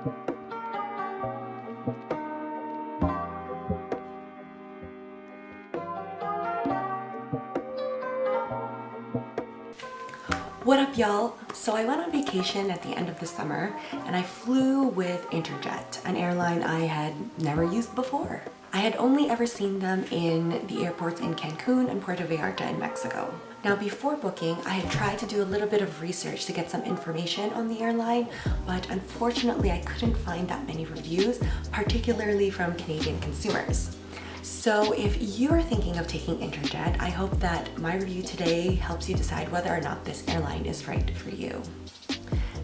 What up, y'all? So I went on vacation at the end of the summer and I flew with INTERJET, an airline I had never used before. I had only ever seen them in the airports in Cancun and Puerto Vallarta in Mexico. Now, before booking, I had tried to do a little bit of research to get some information on the airline, but unfortunately I couldn't find that many reviews, particularly from Canadian consumers. So if you're thinking of taking INTERJET, I hope that my review today helps you decide whether or not this airline is right for you.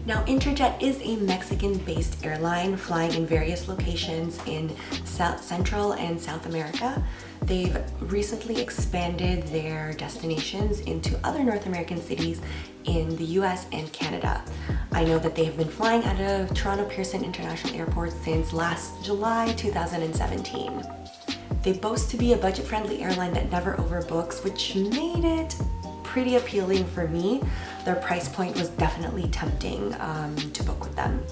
Now, INTERJET is a Mexican-based airline flying in various locations in Central and South America. They've recently expanded their destinations into other North American cities in the US and Canada. I know that they have been flying out of Toronto Pearson International Airport since last July 2017. They boast to be a budget-friendly airline that never overbooks, which made it pretty appealing for me. Their price point was definitely tempting to book with them.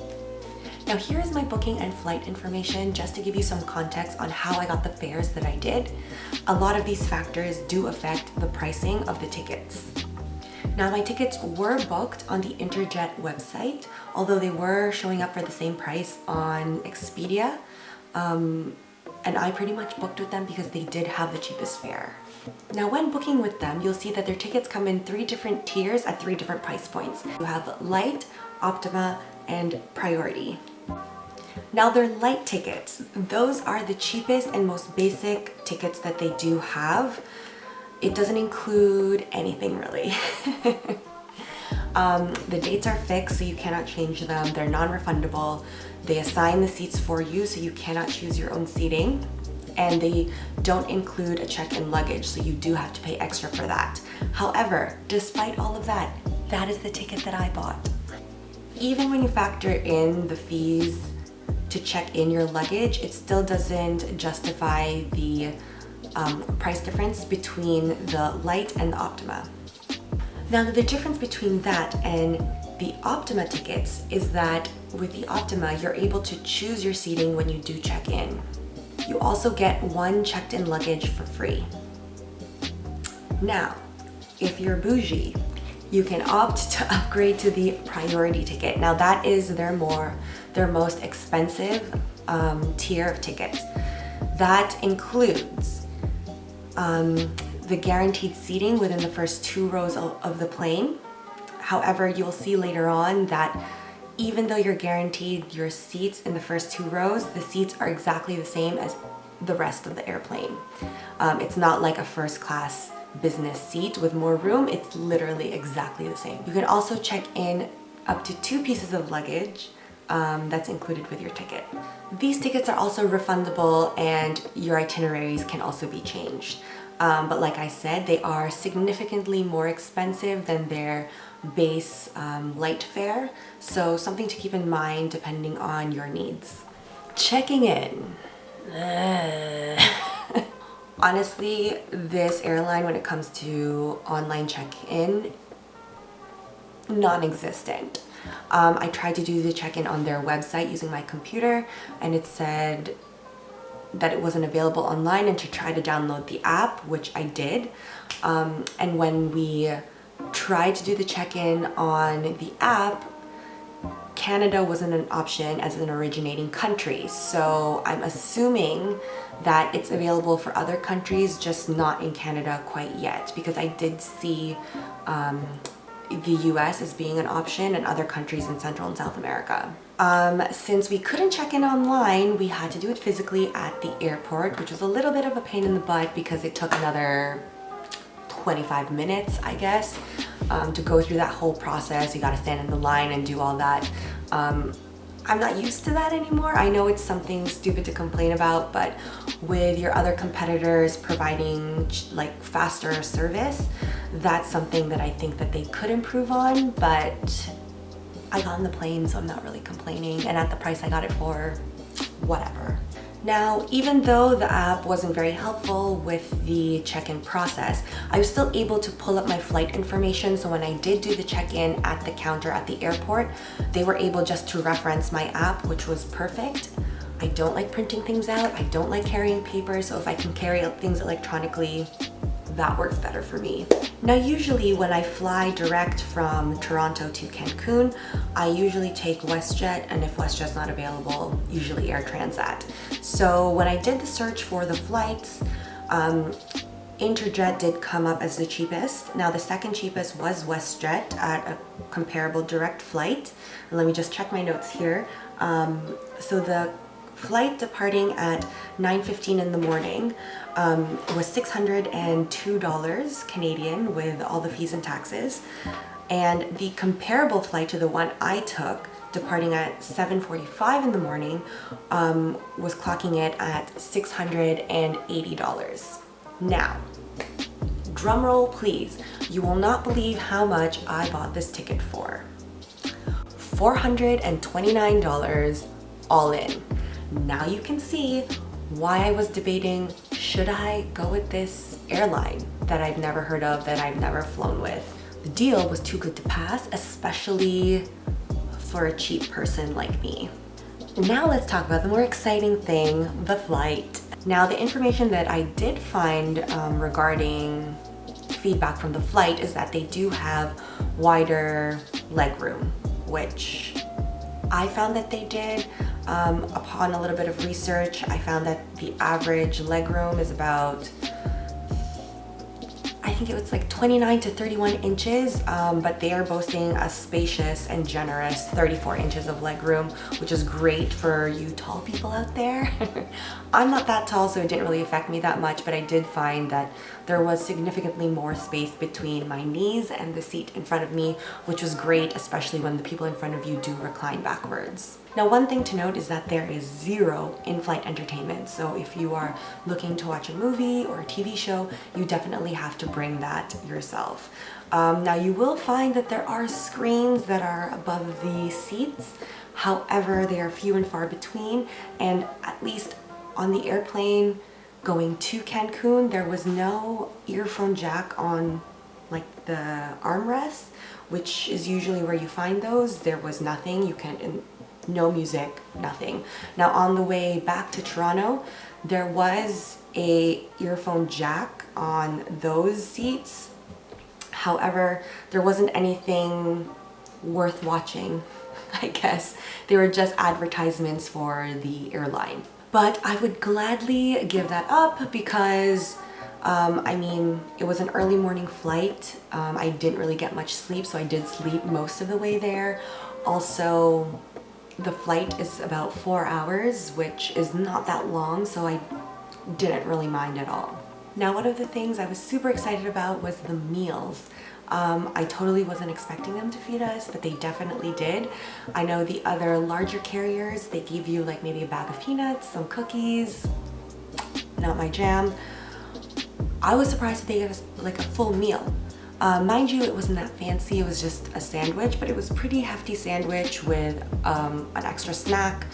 Now, here is my booking and flight information just to give you some context on how I got the fares that I did. A lot of these factors do affect the pricing of the tickets. Now, my tickets were booked on the INTERJET website, although they were showing up for the same price on Expedia. And I pretty much booked with them because they did have the cheapest fare. Now, when booking with them, you'll see that their tickets come in 3 different tiers at 3 different price points. You have Light, Optima, and Priority. Now, their Light tickets, those are the cheapest and most basic tickets that they do have. It doesn't include anything really. The dates are fixed, so you cannot change them. They're non-refundable. They assign the seats for you, so you cannot choose your own seating. And they don't include a check-in luggage, so you do have to pay extra for that. However, despite all of that, that is the ticket that I bought. Even when you factor in the fees to check in your luggage, it still doesn't justify the price difference between the Light and the Optima. Now, the difference between that and the Optima tickets is that with the Optima, you're able to choose your seating when you do check in. You also get 1 checked-in luggage for free. Now, if you're bougie, you can opt to upgrade to the Priority ticket. Now, that is their most expensive tier of tickets. That includes the guaranteed seating within the first 2 rows of the plane. However, you'll see later on that even though you're guaranteed your seats in the first 2 rows, the seats are exactly the same as the rest of the airplane. It's not like a first class business seat with more room. It's literally exactly the same. You can also check in up to 2 pieces of luggage that's included with your ticket. These tickets are also refundable and your itineraries can also be changed. But like I said, they are significantly more expensive than their base Light fare, so something to keep in mind depending on your needs. Checking in. Honestly, this airline, when it comes to online check-in, non-existent. I tried to do the check-in on their website using my computer, and it said that it wasn't available online and to try to download the app, which I did. And when we tried to do the check-in on the app, Canada wasn't an option as an originating country. So I'm assuming that it's available for other countries, just not in Canada quite yet, because I did see the US as being an option and other countries in Central and South America. Since we couldn't check in online, we had to do it physically at the airport, which was a little bit of a pain in the butt because it took another 25 minutes, I guess, to go through that whole process. You gotta stand in the line and do all that. I'm not used to that anymore. I know it's something stupid to complain about, but with your other competitors providing like faster service, that's something that I think that they could improve on, but I got on the plane, so I'm not really complaining. And at the price I got it for, whatever. Now, even though the app wasn't very helpful with the check-in process, I was still able to pull up my flight information. So when I did do the check-in at the counter at the airport, they were able just to reference my app, which was perfect. I don't like printing things out. I don't like carrying paper. So if I can carry out things electronically, that works better for me. Now, usually when I fly direct from Toronto to Cancun, I usually take WestJet, and if WestJet's not available, usually Air Transat. So when I did the search for the flights, Interjet did come up as the cheapest. Now, the second cheapest was WestJet at a comparable direct flight. And let me just check my notes here. So the flight departing at 9:15 in the morning was $602 Canadian with all the fees and taxes. And the comparable flight to the one I took, departing at 7:45 in the morning, was clocking it at $680. Now, drum roll please, you will not believe how much I bought this ticket for. $429 all in. Now you can see why I was debating, should I go with this airline that I've never heard of, that I've never flown with. The deal was too good to pass, especially for a cheap person like me. Now let's talk about the more exciting thing, the flight. Now, the information that I did find regarding feedback from the flight is that they do have wider legroom, which I found that they did. Upon a little bit of research, I found that the average legroom is about, I think it was like 29 to 31 inches, but they are boasting a spacious and generous 34 inches of legroom, which is great for you tall people out there. I'm not that tall, so it didn't really affect me that much, but I did find that there was significantly more space between my knees and the seat in front of me, which was great, especially when the people in front of you do recline backwards. Now, one thing to note is that there is zero in-flight entertainment. So if you are looking to watch a movie or a TV show, you definitely have to bring that yourself. Now, you will find that there are screens that are above the seats. However, they are few and far between, and at least on the airplane going to Cancun, there was no earphone jack on like the armrest, which is usually where you find those. There was nothing. You can't, no music, nothing. Now, on the way back to Toronto, there was a earphone jack on those seats. However, there wasn't anything worth watching, I guess. They were just advertisements for the airline. But I would gladly give that up because I mean, it was an early morning flight. I didn't really get much sleep, so I did sleep most of the way there. Also, the flight is about 4 hours, which is not that long, so I didn't really mind at all. Now, one of the things I was super excited about was the meals. I totally wasn't expecting them to feed us, but they definitely did. I know the other larger carriers, they give you like maybe a bag of peanuts, some cookies, not my jam. I was surprised that they gave us like a full meal. Mind you, it wasn't that fancy, it was just a sandwich, but it was a pretty hefty sandwich with an extra snack,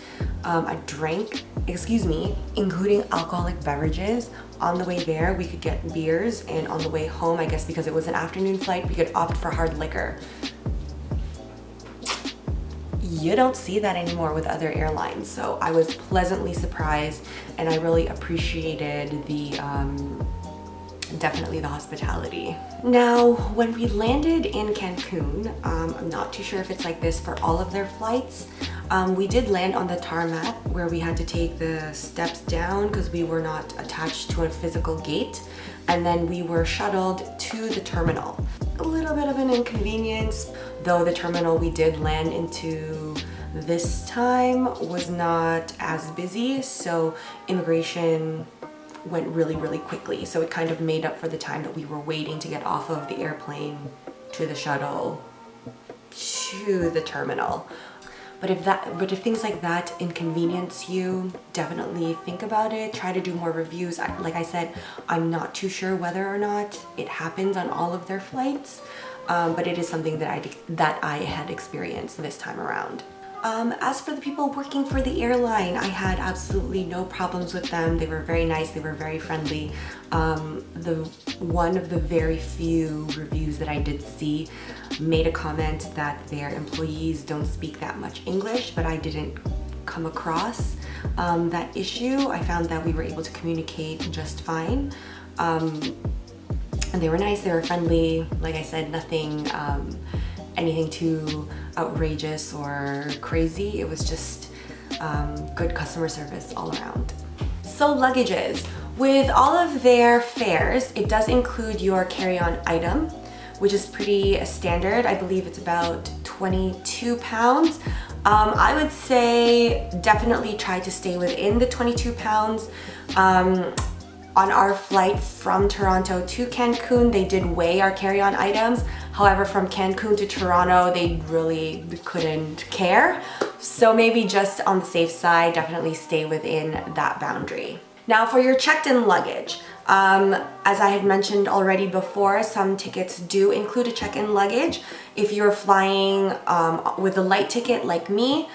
a drink, including alcoholic beverages. On the way there, we could get beers, and on the way home, I guess because it was an afternoon flight, we could opt for hard liquor. You don't see that anymore with other airlines, so I was pleasantly surprised, and I really appreciated the definitely the hospitality. Now, when we landed in Cancun, I'm not too sure if it's like this for all of their flights. We did land on the tarmac where we had to take the steps down because we were not attached to a physical gate, and then we were shuttled to the terminal. A little bit of an inconvenience, though the terminal we did land into this time was not as busy, so immigration went really, really quickly. So it kind of made up for the time that we were waiting to get off of the airplane to the shuttle to the terminal. But if things like that inconvenience you, definitely think about it. Try to do more reviews. Like I said, I'm not too sure whether or not it happens on all of their flights, but it is something that I had experienced this time around. As for the people working for the airline, I had absolutely no problems with them. They were very nice, they were very friendly. One of the very few reviews that I did see made a comment that their employees don't speak that much English, but I didn't come across that issue. I found that we were able to communicate just fine. And they were nice, they were friendly. Like I said, nothing, anything too outrageous or crazy. It was just good customer service all around. So luggages. With all of their fares, it does include your carry-on item, which is pretty standard. I believe it's about 22 pounds. I would say definitely try to stay within the 22 pounds. On our flight from Toronto to Cancun, they did weigh our carry-on items. However, from Cancun to Toronto, they really couldn't care. So maybe just on the safe side, definitely stay within that boundary. Now for your checked-in luggage, as I had mentioned already before, some tickets do include a check-in luggage. If you're flying with a light ticket like me,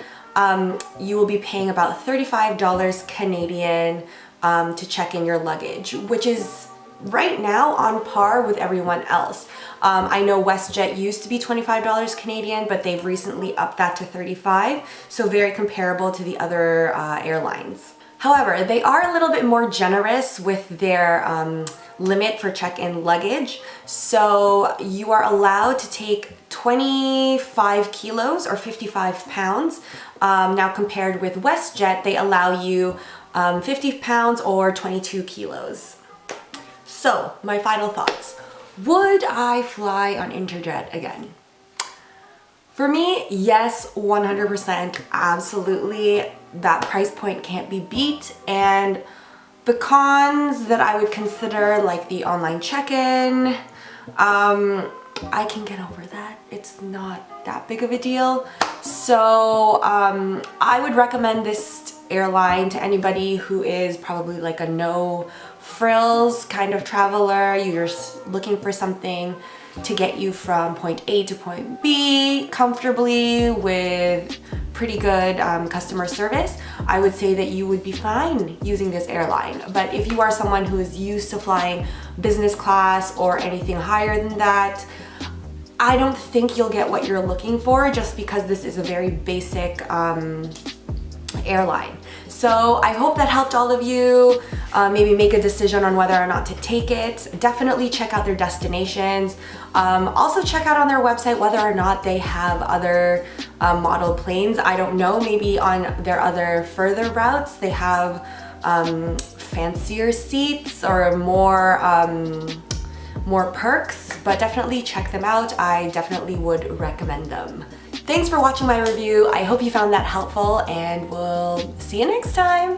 you will be paying about $35 Canadian to check in your luggage, which is right now on par with everyone else. I know WestJet used to be $25 Canadian, but they've recently upped that to $35, so very comparable to the other airlines. However, they are a little bit more generous with their limit for check-in luggage. So you are allowed to take 25 kilos or 55 pounds. Now compared with WestJet, they allow you 50 pounds or 22 kilos. So my final thoughts. Would I fly on INTERJET again? For me, yes, 100%, absolutely. That price point can't be beat. And the cons that I would consider, like the online check-in, I can get over that. It's not that big of a deal. So I would recommend this airline to anybody who is probably like a no frills kind of traveler. You're looking for something to get you from point A to point B comfortably with pretty good customer service. I would say that you would be fine using this airline. But if you are someone who is used to flying business class or anything higher than that, I don't think you'll get what you're looking for just because this is a very basic airline. So I hope that helped all of you maybe make a decision on whether or not to take it. Definitely check out their destinations. Also check out on their website whether or not they have other model planes. I don't know, maybe on their other further routes they have fancier seats or more perks, but definitely check them out. I definitely would recommend them. Thanks for watching my review. I hope you found that helpful, and we'll see you next time.